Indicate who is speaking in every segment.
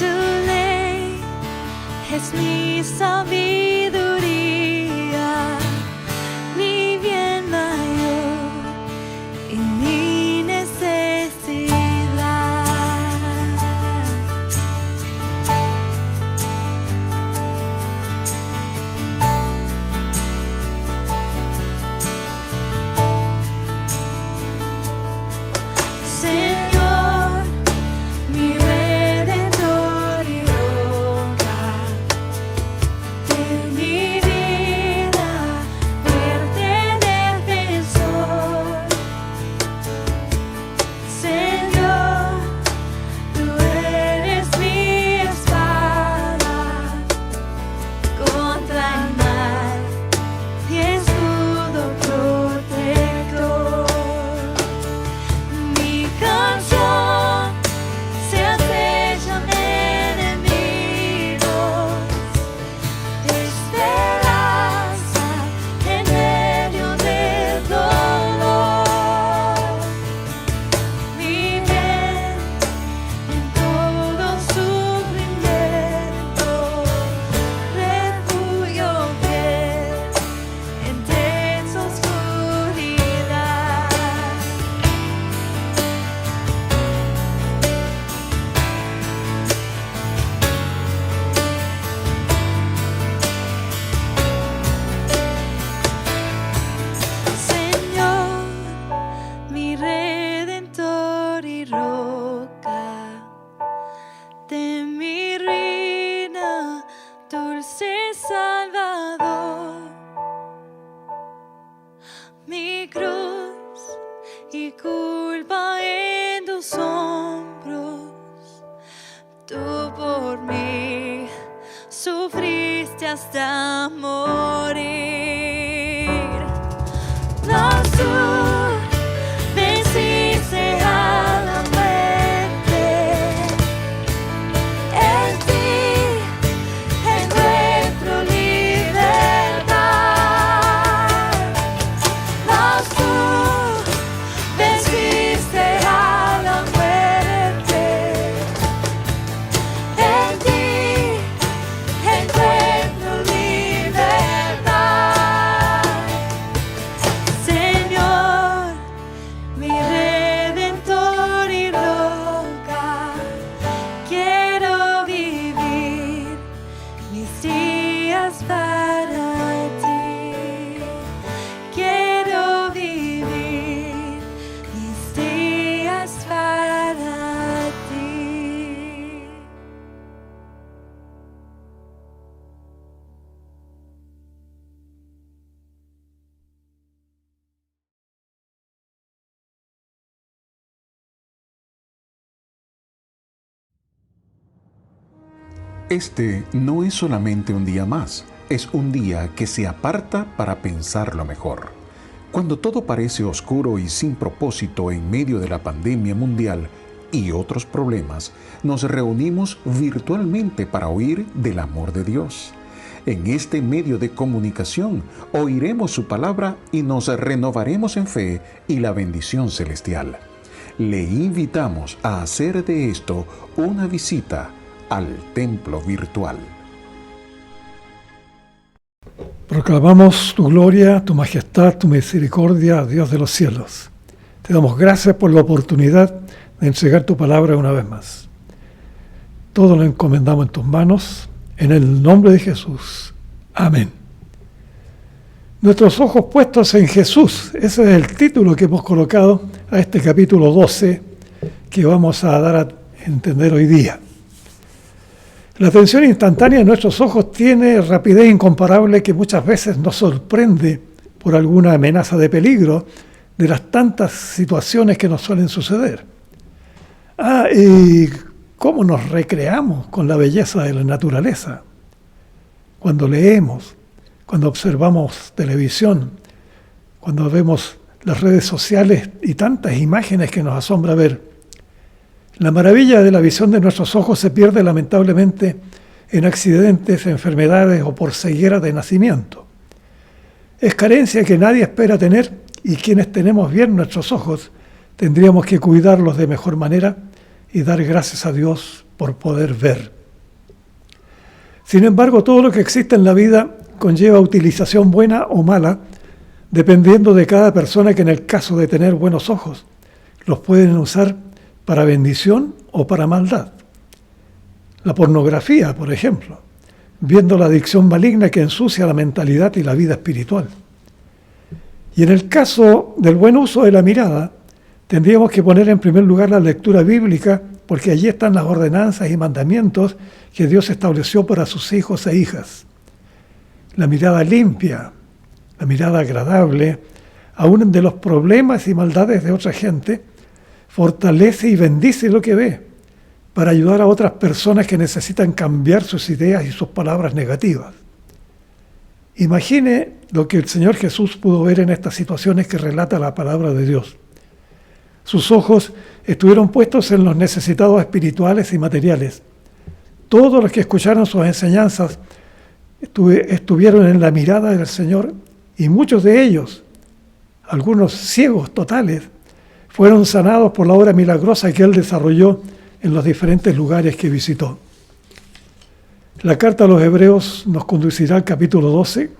Speaker 1: Tu ley es mi sabiduría, mi bien mayor y mi necesidad. Señor, mi Redentor y roca de mi vida, fuerte defensor. Señor, tú eres mi espada contra el mal y escudo protector. Mi canción se acechan enemigos, esperanza en medio del dolor. Mi bien en todo sufrimiento, refugio fiel en densa oscuridad. Señor, mi Redentor y roca de mi ruina, dulce Salvador. Mi cruz y culpa en tus hombros, tú por mí sufriste hasta morir. Mas tú venciste a la muerte, en ti encuentro libertad. Mas tú venciste a la muerte, en ti encuentro libertad. Señor, mi Redentor y roca, quiero vivir mis días para ti. Quiero vivir mis días para ti.
Speaker 2: Este no es solamente un día más, es un día que se aparta para pensarlo mejor. Cuando todo parece oscuro y sin propósito en medio de la pandemia mundial y otros problemas, nos reunimos virtualmente para oír del amor de Dios. En este medio de comunicación oiremos su palabra y nos renovaremos en fe y la bendición celestial. Le invitamos a hacer de esto una visita al templo virtual.
Speaker 3: Proclamamos tu gloria, tu majestad, tu misericordia, Dios de los cielos. Te damos gracias por la oportunidad de entregar tu palabra una vez más. Todo lo encomendamos en tus manos, en el nombre de Jesús. Amén. Nuestros ojos puestos en Jesús. Ese es el título que hemos colocado a este capítulo 12 que vamos a dar a entender hoy día. La atención instantánea de nuestros ojos tiene rapidez incomparable que muchas veces nos sorprende por alguna amenaza de peligro de las tantas situaciones que nos suelen suceder. Y cómo nos recreamos con la belleza de la naturaleza. Cuando leemos, cuando observamos televisión, cuando vemos las redes sociales y tantas imágenes que nos asombra ver. La maravilla de la visión de nuestros ojos se pierde lamentablemente en accidentes, enfermedades o por ceguera de nacimiento. Es carencia que nadie espera tener y quienes tenemos bien nuestros ojos tendríamos que cuidarlos de mejor manera y dar gracias a Dios por poder ver. Sin embargo, todo lo que existe en la vida conlleva utilización buena o mala, dependiendo de cada persona, que en el caso de tener buenos ojos, los pueden usar para bendición o para maldad. La pornografía, por ejemplo, viendo la adicción maligna que ensucia la mentalidad y la vida espiritual. Y en el caso del buen uso de la mirada, tendríamos que poner en primer lugar la lectura bíblica, porque allí están las ordenanzas y mandamientos que Dios estableció para sus hijos e hijas. La mirada limpia, la mirada agradable, aún de los problemas y maldades de otra gente, fortalece y bendice lo que ve, para ayudar a otras personas que necesitan cambiar sus ideas y sus palabras negativas. Imagine lo que el Señor Jesús pudo ver en estas situaciones que relata la palabra de Dios. Sus ojos estuvieron puestos en los necesitados espirituales y materiales. Todos los que escucharon sus enseñanzas estuvieron en la mirada del Señor, y muchos de ellos, algunos ciegos totales, fueron sanados por la obra milagrosa que Él desarrolló en los diferentes lugares que visitó. La carta a los Hebreos nos conducirá al capítulo 12,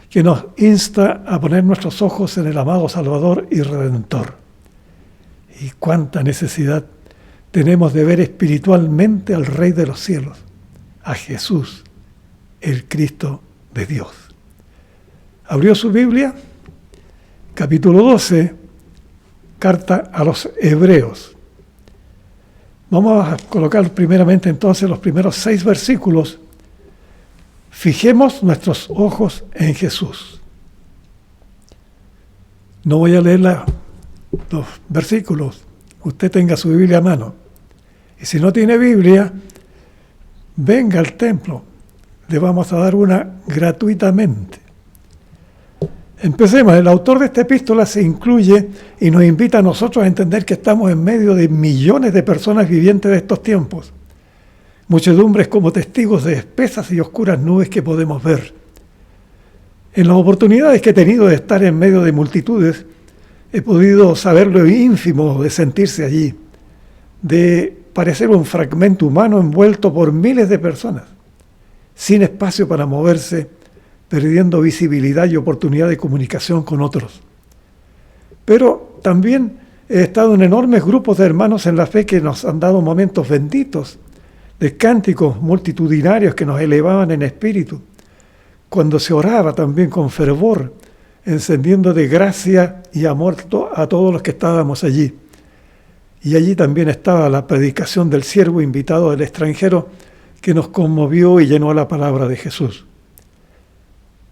Speaker 3: que nos insta a poner nuestros ojos en el amado Salvador y Redentor. Y cuánta necesidad tenemos de ver espiritualmente al Rey de los cielos, a Jesús, el Cristo de Dios. ¿Abrió su Biblia? Capítulo 12, carta a los Hebreos. Vamos a colocar primeramente entonces los primeros 6 versículos. Fijemos nuestros ojos en Jesús. No voy a leer los versículos. Usted tenga su Biblia a mano. Y si no tiene Biblia, venga al templo. Le vamos a dar una gratuitamente. Empecemos. El autor de esta epístola se incluye y nos invita a nosotros a entender que estamos en medio de millones de personas vivientes de estos tiempos. Muchedumbres como testigos de espesas y oscuras nubes que podemos ver. En las oportunidades que he tenido de estar en medio de multitudes, he podido saber lo ínfimo de sentirse allí, de parecer un fragmento humano envuelto por miles de personas, sin espacio para moverse, perdiendo visibilidad y oportunidad de comunicación con otros. Pero también he estado en enormes grupos de hermanos en la fe que nos han dado momentos benditos, de cánticos multitudinarios que nos elevaban en espíritu, cuando se oraba también con fervor, encendiendo de gracia y amor a todos los que estábamos allí. Y allí también estaba la predicación del siervo invitado del extranjero, que nos conmovió y llenó la palabra de Jesús.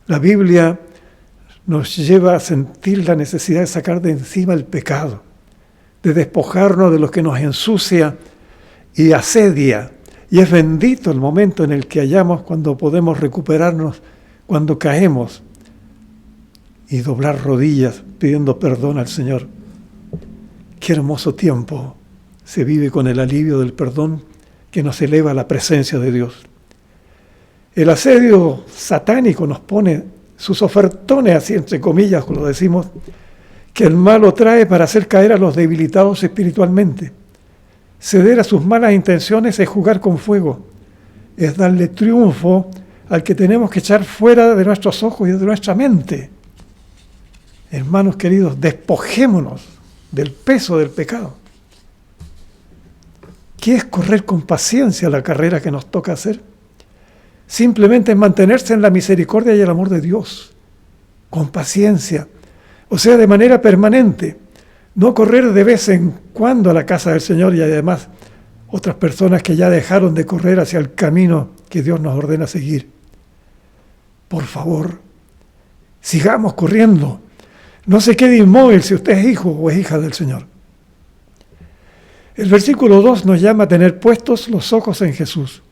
Speaker 3: La Biblia nos lleva a sentir la necesidad de sacar de encima el pecado, de despojarnos de lo que nos ensucia y asedia. Y es bendito el momento en el que hallamos cuando podemos recuperarnos, cuando caemos, y doblar rodillas pidiendo perdón al Señor. Qué hermoso tiempo se vive con el alivio del perdón que nos eleva a la presencia de Dios. El asedio satánico nos pone sus ofertones, así entre comillas, como lo decimos, que el malo trae para hacer caer a los debilitados espiritualmente. Ceder a sus malas intenciones es jugar con fuego, es darle triunfo al que tenemos que echar fuera de nuestros ojos y de nuestra mente. Hermanos queridos, despojémonos del peso del pecado. ¿Qué es correr con paciencia la carrera que nos toca hacer? Simplemente es mantenerse en la misericordia y el amor de Dios, con paciencia, o sea, de manera permanente. No correr de vez en cuando a la casa del Señor y además otras personas que ya dejaron de correr hacia el camino que Dios nos ordena seguir. Por favor, sigamos corriendo. No se quede inmóvil si usted es hijo o es hija del Señor. El versículo 2 nos llama a tener puestos los ojos en Jesús,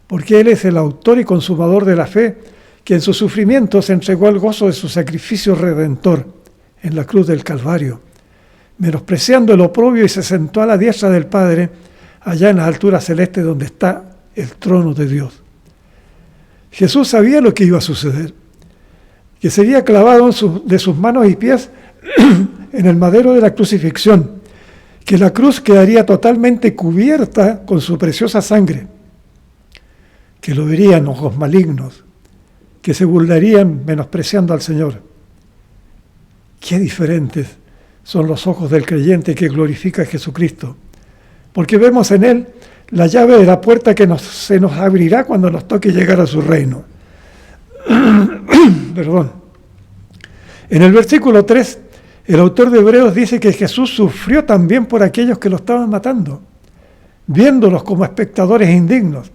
Speaker 3: porque Él es el autor y consumador de la fe, que en su sufrimiento se entregó al gozo de su sacrificio redentor en la cruz del Calvario, menospreciando el oprobio, y se sentó a la diestra del Padre, allá en las alturas celestes donde está el trono de Dios. Jesús sabía lo que iba a suceder, que sería clavado de sus manos y pies en el madero de la crucifixión, que la cruz quedaría totalmente cubierta con su preciosa sangre, que lo verían ojos malignos, que se burlarían menospreciando al Señor. Qué diferentes son los ojos del creyente que glorifica a Jesucristo, porque vemos en Él la llave de la puerta que se nos abrirá cuando nos toque llegar a su reino. Perdón. En el versículo 3, el autor de Hebreos dice que Jesús sufrió también por aquellos que lo estaban matando, viéndolos como espectadores indignos,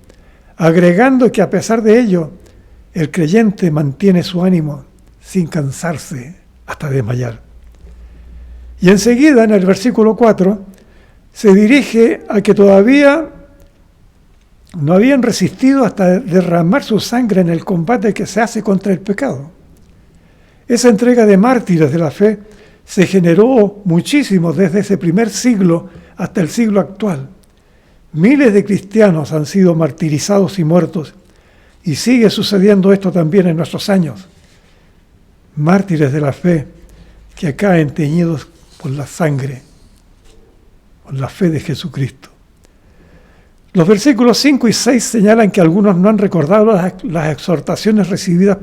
Speaker 3: agregando que a pesar de ello, el creyente mantiene su ánimo sin cansarse hasta desmayar. Y enseguida, en el versículo 4, se dirige a que todavía no habían resistido hasta derramar su sangre en el combate que se hace contra el pecado. Esa entrega de mártires de la fe se generó muchísimo desde ese primer siglo hasta el siglo actual. Miles de cristianos han sido martirizados y muertos, y sigue sucediendo esto también en nuestros años. Mártires de la fe que caen teñidos por la sangre, por la fe de Jesucristo. Los versículos 5 y 6 señalan que algunos no han recordado las exhortaciones recibidas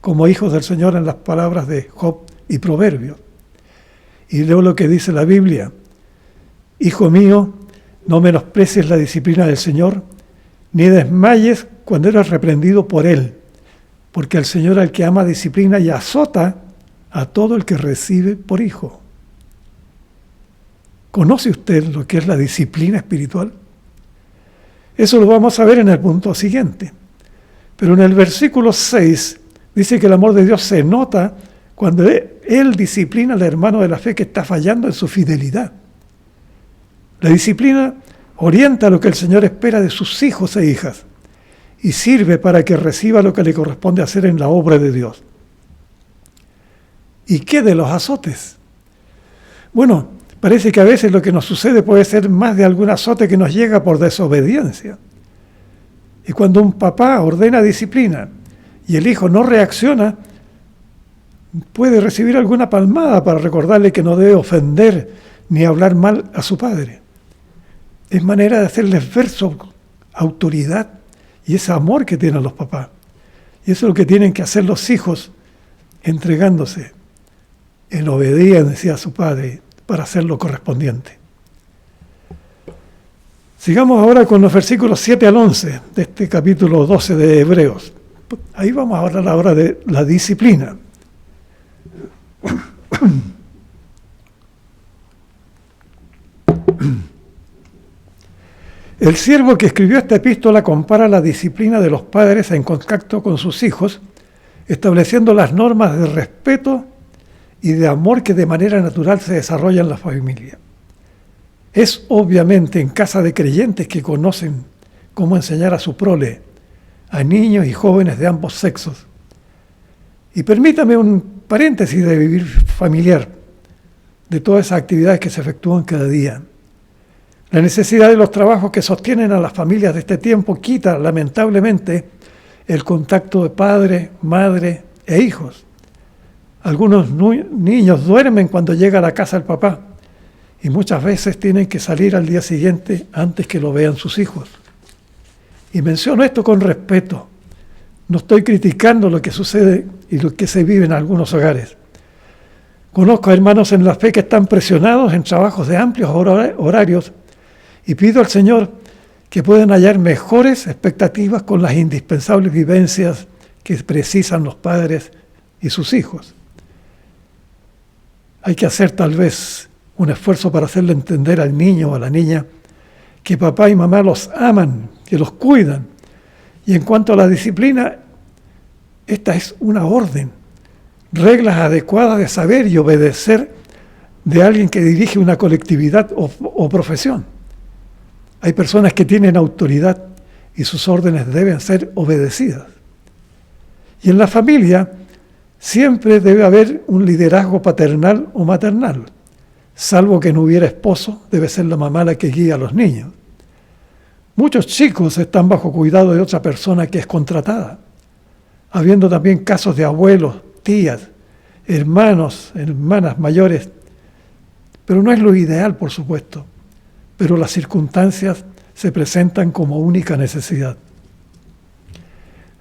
Speaker 3: como hijos del Señor en las palabras de Job y Proverbios. Y leo lo que dice la Biblia: Hijo mío, no menosprecies la disciplina del Señor, ni desmayes cuando eres reprendido por Él, porque el Señor al que ama disciplina y azota a todo el que recibe por hijo. ¿Conoce usted lo que es la disciplina espiritual? Eso lo vamos a ver en el punto siguiente. Pero en el versículo 6 dice que el amor de Dios se nota cuando Él disciplina al hermano de la fe que está fallando en su fidelidad. La disciplina orienta lo que el Señor espera de sus hijos e hijas y sirve para que reciba lo que le corresponde hacer en la obra de Dios. ¿Y qué de los azotes? Bueno, parece que a veces lo que nos sucede puede ser más de algún azote que nos llega por desobediencia. Y cuando un papá ordena disciplina y el hijo no reacciona, puede recibir alguna palmada para recordarle que no debe ofender ni hablar mal a su padre. Es manera de hacerles ver su autoridad y ese amor que tienen los papás. Y eso es lo que tienen que hacer los hijos, entregándose en obediencia a su padre para hacer lo correspondiente. Sigamos ahora con los versículos 7 al 11 de este capítulo 12 de Hebreos. Ahí vamos a hablar ahora de la disciplina. El siervo que escribió esta epístola compara la disciplina de los padres en contacto con sus hijos, estableciendo las normas de respeto y de amor que de manera natural se desarrollan en la familia. Es obviamente en casa de creyentes que conocen cómo enseñar a su prole, a niños y jóvenes de ambos sexos. Y permítame un paréntesis de vivir familiar, de todas esas actividades que se efectúan cada día. La necesidad de los trabajos que sostienen a las familias de este tiempo quita, lamentablemente, el contacto de padre, madre e hijos. Algunos niños duermen cuando llega a la casa el papá y muchas veces tienen que salir al día siguiente antes que lo vean sus hijos. Y menciono esto con respeto. No estoy criticando lo que sucede y lo que se vive en algunos hogares. Conozco a hermanos en la fe que están presionados en trabajos de amplios horarios y pido al Señor que puedan hallar mejores expectativas con las indispensables vivencias que precisan los padres y sus hijos. Hay que hacer tal vez un esfuerzo para hacerle entender al niño o a la niña que papá y mamá los aman, que los cuidan. Y en cuanto a la disciplina, esta es una orden, reglas adecuadas de saber y obedecer de alguien que dirige una colectividad o profesión. Hay personas que tienen autoridad y sus órdenes deben ser obedecidas. Y en la familia siempre debe haber un liderazgo paternal o maternal. Salvo que no hubiera esposo, debe ser la mamá la que guía a los niños. Muchos chicos están bajo cuidado de otra persona que es contratada, habiendo también casos de abuelos, tías, hermanos, hermanas mayores pero no es lo ideal, por supuesto. Pero las circunstancias se presentan como única necesidad.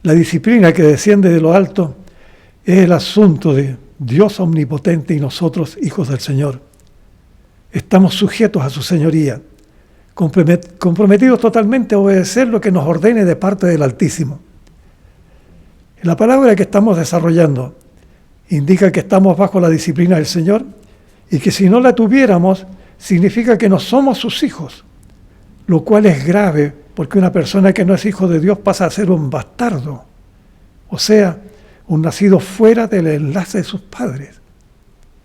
Speaker 3: La disciplina que desciende de lo alto es el asunto de Dios omnipotente y nosotros, hijos del Señor. Estamos sujetos a su señoría, comprometidos totalmente a obedecer lo que nos ordene de parte del Altísimo. La palabra que estamos desarrollando indica que estamos bajo la disciplina del Señor y que si no la tuviéramos, significa que no somos sus hijos, lo cual es grave porque una persona que no es hijo de Dios pasa a ser un bastardo, o sea, un nacido fuera del enlace de sus padres.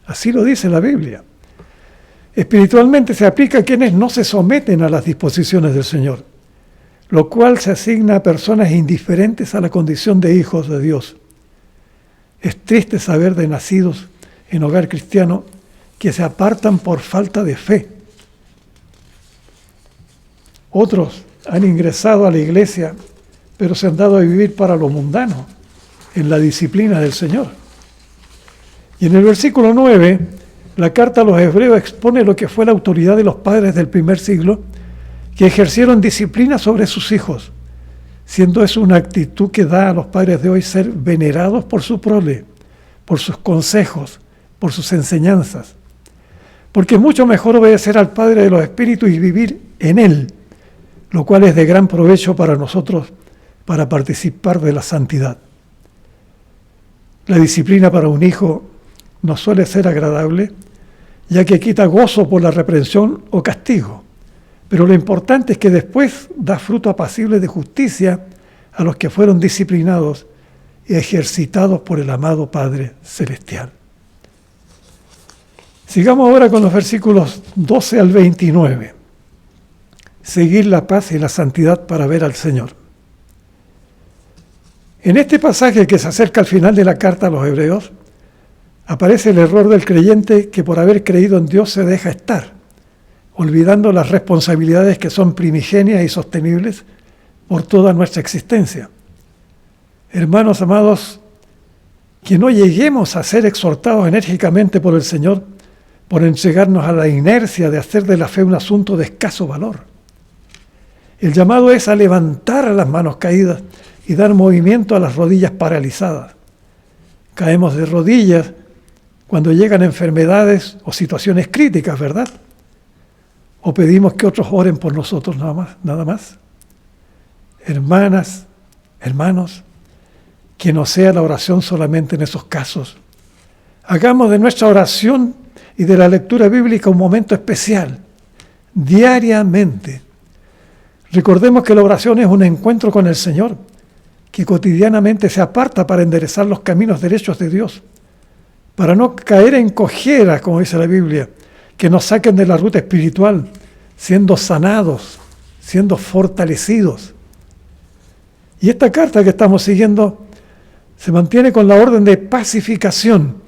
Speaker 3: Así lo dice la Biblia. Espiritualmente se aplica a quienes no se someten a las disposiciones del Señor, lo cual se asigna a personas indiferentes a la condición de hijos de Dios. Es triste saber de nacidos en hogar cristiano que se apartan por falta de fe. Otros han ingresado a la iglesia, pero se han dado a vivir para lo mundano, en la disciplina del Señor. Y en el versículo 9, la carta a los hebreos expone lo que fue la autoridad de los padres del primer siglo, que ejercieron disciplina sobre sus hijos, siendo eso una actitud que da a los padres de hoy ser venerados por su prole, por sus consejos, por sus enseñanzas. Porque es mucho mejor obedecer al Padre de los Espíritus y vivir en Él, lo cual es de gran provecho para nosotros para participar de la santidad. La disciplina para un hijo no suele ser agradable, ya que quita gozo por la reprensión o castigo, pero lo importante es que después da fruto apacible de justicia a los que fueron disciplinados y ejercitados por el amado Padre Celestial. Sigamos ahora con los versículos 12 al 29. Seguir la paz y la santidad para ver al Señor. En este pasaje que se acerca al final de la carta a los hebreos, aparece el error del creyente que por haber creído en Dios se deja estar, olvidando las responsabilidades que son primigenias y sostenibles por toda nuestra existencia. Hermanos amados, que no lleguemos a ser exhortados enérgicamente por el Señor por entregarnos a la inercia de hacer de la fe un asunto de escaso valor. El llamado es a levantar las manos caídas y dar movimiento a las rodillas paralizadas. Caemos de rodillas cuando llegan enfermedades o situaciones críticas, ¿verdad? O pedimos que otros oren por nosotros nada más. Hermanas, hermanos, que no sea la oración solamente en esos casos. Hagamos de nuestra oración y de la lectura bíblica un momento especial, diariamente. Recordemos que la oración es un encuentro con el Señor, que cotidianamente se aparta para enderezar los caminos derechos de Dios, para no caer en cojeras, como dice la Biblia, que nos saquen de la ruta espiritual, siendo sanados, siendo fortalecidos. Y esta carta que estamos siguiendo se mantiene con la orden de pacificación,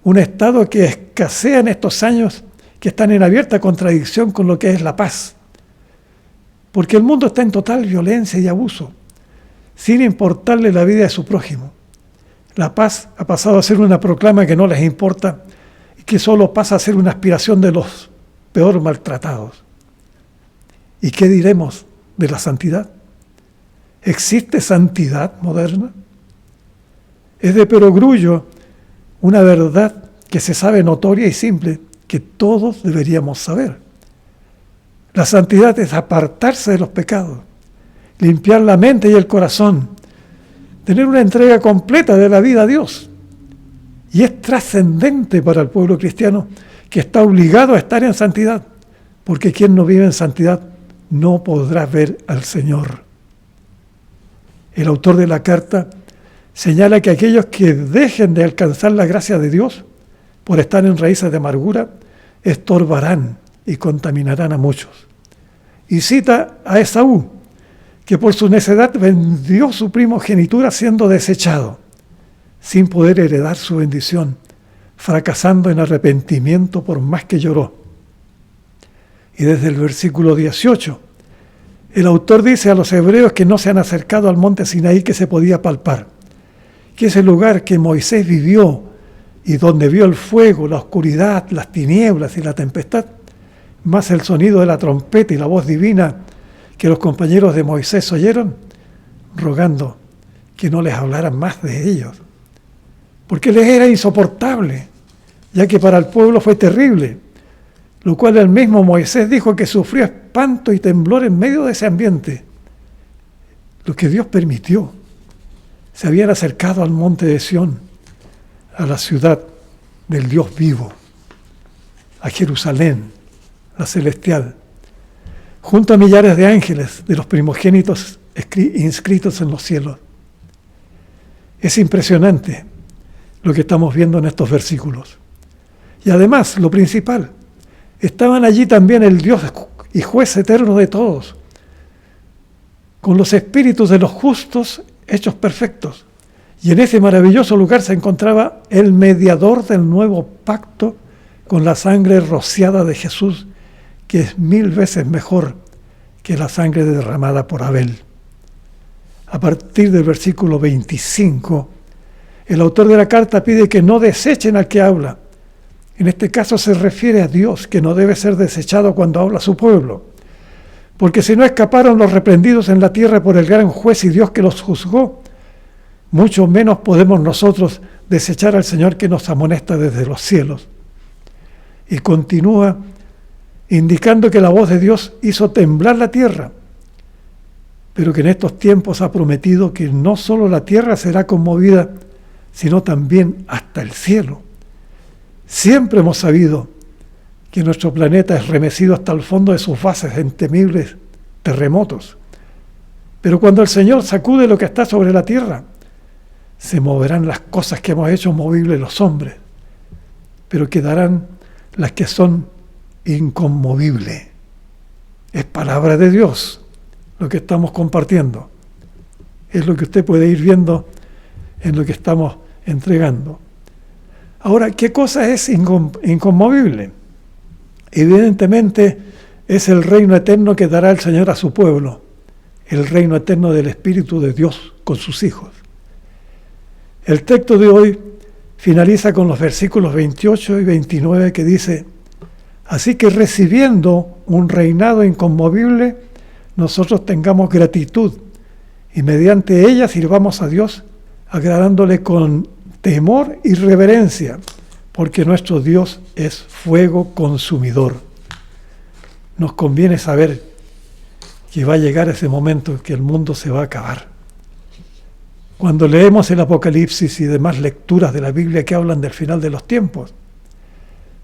Speaker 3: un estado que escasea en estos años, que están en abierta contradicción con lo que es la paz. Porque el mundo está en total violencia y abuso, sin importarle la vida de su prójimo. La paz ha pasado a ser una proclama que no les importa y que solo pasa a ser una aspiración de los peor maltratados. ¿Y qué diremos de la santidad? ¿Existe santidad moderna? Es de perogrullo una verdad que se sabe notoria y simple, que todos deberíamos saber. La santidad es apartarse de los pecados, limpiar la mente y el corazón, tener una entrega completa de la vida a Dios. Y es trascendente para el pueblo cristiano que está obligado a estar en santidad, porque quien no vive en santidad no podrá ver al Señor. El autor de la carta señala que aquellos que dejen de alcanzar la gracia de Dios por estar en raíces de amargura, estorbarán y contaminarán a muchos. Y cita a Esaú, que por su necedad vendió su primogenitura siendo desechado, sin poder heredar su bendición, fracasando en arrepentimiento por más que lloró. Y desde el versículo 18, el autor dice a los hebreos que no se han acercado al monte Sinaí que se podía palpar, que es el lugar que Moisés vivió y donde vio el fuego, la oscuridad, las tinieblas y la tempestad, más el sonido de la trompeta y la voz divina que los compañeros de Moisés oyeron, rogando que no les hablaran más de ellos, porque les era insoportable, ya que para el pueblo fue terrible, lo cual el mismo Moisés dijo que sufrió espanto y temblor en medio de ese ambiente. Lo que Dios permitió. Se habían acercado al monte de Sión, a la ciudad del Dios vivo, a Jerusalén, la celestial, junto a millares de ángeles de los primogénitos inscritos en los cielos. Es impresionante lo que estamos viendo en estos versículos. Y además, lo principal, estaban allí también el Dios y juez eterno de todos, con los espíritus de los justos hechos perfectos. Y en ese maravilloso lugar se encontraba el mediador del nuevo pacto con la sangre rociada de Jesús, que es 1000 veces mejor que la sangre derramada por Abel. A partir del versículo 25, el autor de la carta pide que no desechen al que habla. En este caso se refiere a Dios, que no debe ser desechado cuando habla a su pueblo. Porque si no escaparon los reprendidos en la tierra por el gran juez y Dios que los juzgó, mucho menos podemos nosotros desechar al Señor que nos amonesta desde los cielos. Y continúa indicando que la voz de Dios hizo temblar la tierra, pero que en estos tiempos ha prometido que no solo la tierra será conmovida, sino también hasta el cielo. Siempre hemos sabido que nuestro planeta es remecido hasta el fondo de sus bases en temibles terremotos. Pero cuando el Señor sacude lo que está sobre la tierra, se moverán las cosas que hemos hecho movibles los hombres, pero quedarán las que son inconmovibles. Es palabra de Dios lo que estamos compartiendo. Es lo que usted puede ir viendo en lo que estamos entregando. Ahora, ¿qué cosa es inconmovible? Evidentemente es el reino eterno que dará el Señor a su pueblo, el reino eterno del Espíritu de Dios con sus hijos. El texto de hoy finaliza con los versículos 28 y 29 que dice: así que recibiendo un reinado inconmovible, nosotros tengamos gratitud y mediante ella sirvamos a Dios, agradándole con temor y reverencia, porque nuestro Dios es fuego consumidor. Nos conviene saber que va a llegar ese momento en que el mundo se va a acabar. Cuando leemos el Apocalipsis y demás lecturas de la Biblia que hablan del final de los tiempos,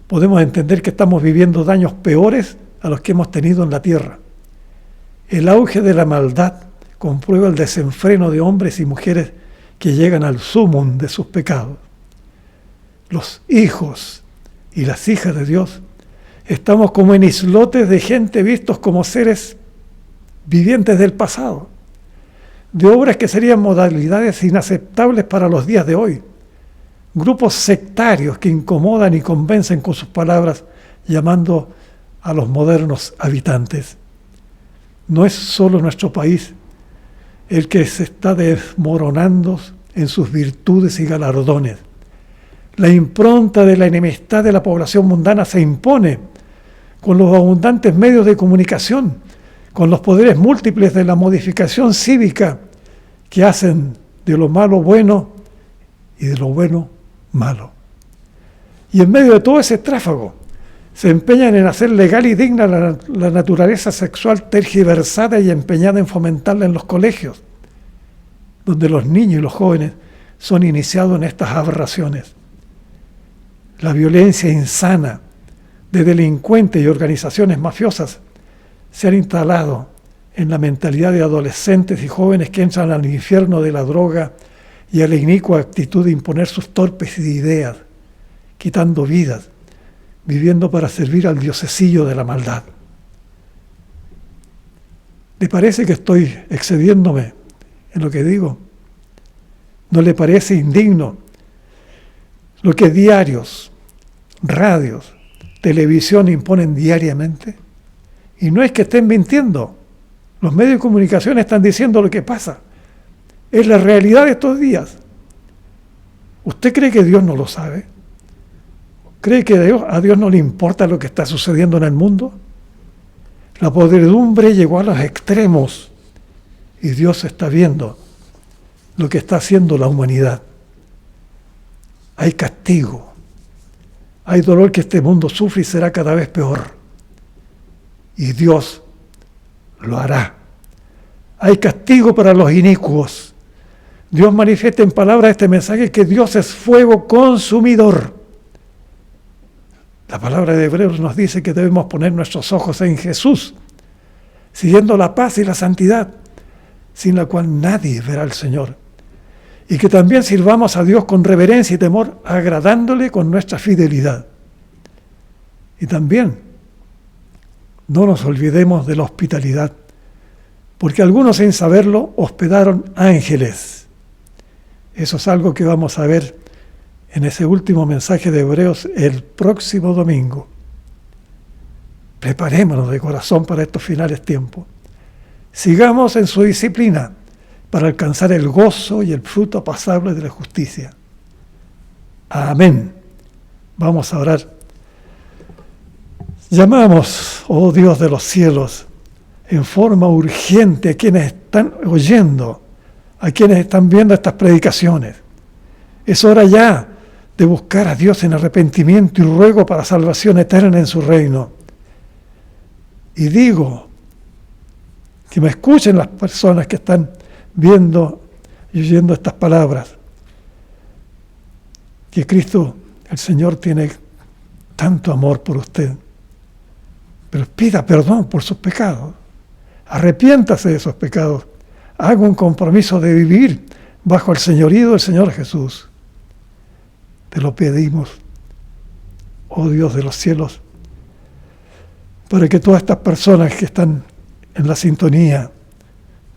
Speaker 3: podemos entender que estamos viviendo daños peores a los que hemos tenido en la tierra. El auge de la maldad comprueba el desenfreno de hombres y mujeres que llegan al sumum de sus pecados. Los hijos y las hijas de Dios estamos como en islotes de gente vistos como seres vivientes del pasado, de obras que serían modalidades inaceptables para los días de hoy, grupos sectarios que incomodan y convencen con sus palabras, llamando a los modernos habitantes. No es solo nuestro país el que se está desmoronando en sus virtudes y galardones. La impronta de la enemistad de la población mundana se impone con los abundantes medios de comunicación, con los poderes múltiples de la modificación cívica que hacen de lo malo bueno y de lo bueno malo. Y en medio de todo ese tráfago, se empeñan en hacer legal y digna la naturaleza sexual tergiversada y empeñada en fomentarla en los colegios, donde los niños y los jóvenes son iniciados en estas aberraciones. La violencia insana de delincuentes y organizaciones mafiosas se han instalado en la mentalidad de adolescentes y jóvenes que entran al infierno de la droga y a la inicua actitud de imponer sus torpes ideas, quitando vidas, viviendo para servir al diosesillo de la maldad. ¿Le parece que estoy excediéndome en lo que digo? ¿No le parece indigno lo que diarios, radios, televisión imponen diariamente? Y no es que estén mintiendo. Los medios de comunicación están diciendo lo que pasa. Es la realidad de estos días. ¿Usted cree que Dios no lo sabe? ¿Cree que a Dios no le importa lo que está sucediendo en el mundo? La podredumbre llegó a los extremos y Dios está viendo lo que está haciendo la humanidad. Hay castigo, hay dolor que este mundo sufre y será cada vez peor. Y Dios lo hará. Hay castigo para los inicuos. Dios manifiesta en palabras este mensaje que Dios es fuego consumidor. La palabra de Hebreos nos dice que debemos poner nuestros ojos en Jesús, siguiendo la paz y la santidad, sin la cual nadie verá al Señor. Y que también sirvamos a Dios con reverencia y temor, agradándole con nuestra fidelidad. Y también no nos olvidemos de la hospitalidad, porque algunos sin saberlo hospedaron ángeles. Eso es algo que vamos a ver en ese último mensaje de Hebreos el próximo domingo. Preparémonos de corazón para estos finales tiempos. Sigamos en su disciplina para alcanzar el gozo y el fruto pasable de la justicia. Amén. Vamos a orar. Llamamos, oh Dios de los cielos, en forma urgente a quienes están oyendo, a quienes están viendo estas predicaciones. Es hora ya de buscar a Dios en arrepentimiento y ruego para salvación eterna en su reino. Y digo que me escuchen las personas que están viendo y oyendo estas palabras, que Cristo, el Señor, tiene tanto amor por usted, pero pida perdón por sus pecados, arrepiéntase de esos pecados, haga un compromiso de vivir bajo el señorío del Señor Jesús. Te lo pedimos, oh Dios de los cielos, para que todas estas personas que están en la sintonía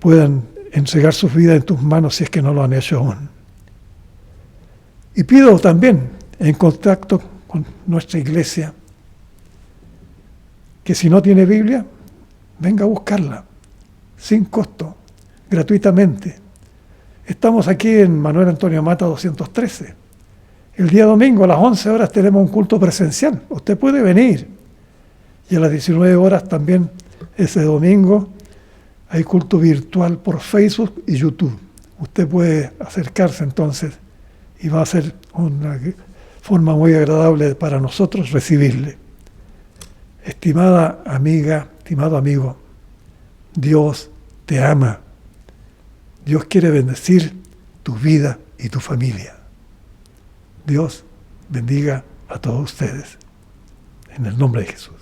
Speaker 3: puedan entregar sus vidas en tus manos si es que no lo han hecho aún. Y pido también, en contacto con nuestra iglesia, que si no tiene Biblia, venga a buscarla, sin costo, gratuitamente. Estamos aquí en Manuel Antonio Mata 213. El día domingo a las 11 horas tenemos un culto presencial. Usted puede venir. Y a las 19 horas también ese domingo hay culto virtual por Facebook y YouTube. Usted puede acercarse entonces y va a ser una forma muy agradable para nosotros recibirle. Estimada amiga, estimado amigo, Dios te ama. Dios quiere bendecir tu vida y tu familia. Dios bendiga a todos ustedes. En el nombre de Jesús.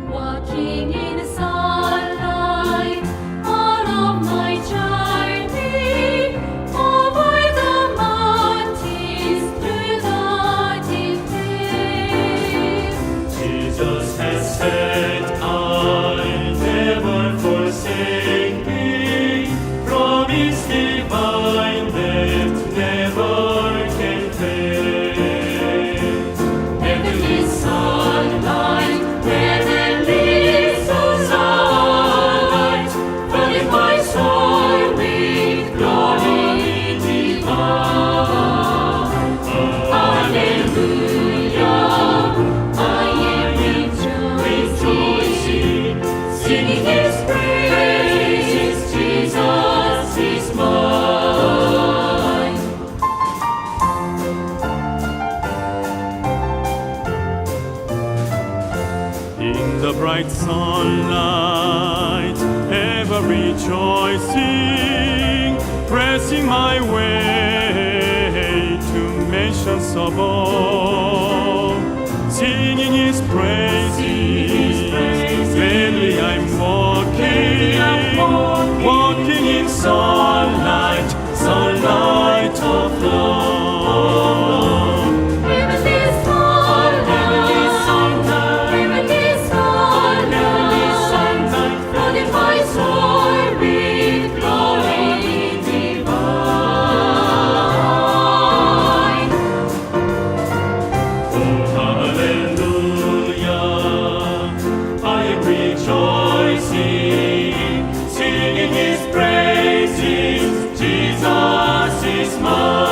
Speaker 1: Walking in the sunlight, all of my journey, over the mountains, through the deep plains.
Speaker 4: Jesus has said, I'll never forsake thee. Promise divine that never can fail.
Speaker 1: Heavenly sunlight, heavenly sunlight, flooding my soul with glory divine. Hallelujah, I am rejoicing, singing His praise. Jesus is mine.
Speaker 4: In the bright sunlight, ever rejoicing, pressing my way to mansions above, singing His praises. Gladly I'm walking in sunlight, sunlight of love.
Speaker 1: Heavenly sunlight, heavenly sunlight, flooding my soul with glory divine.
Speaker 4: Hallelujah.
Speaker 1: love.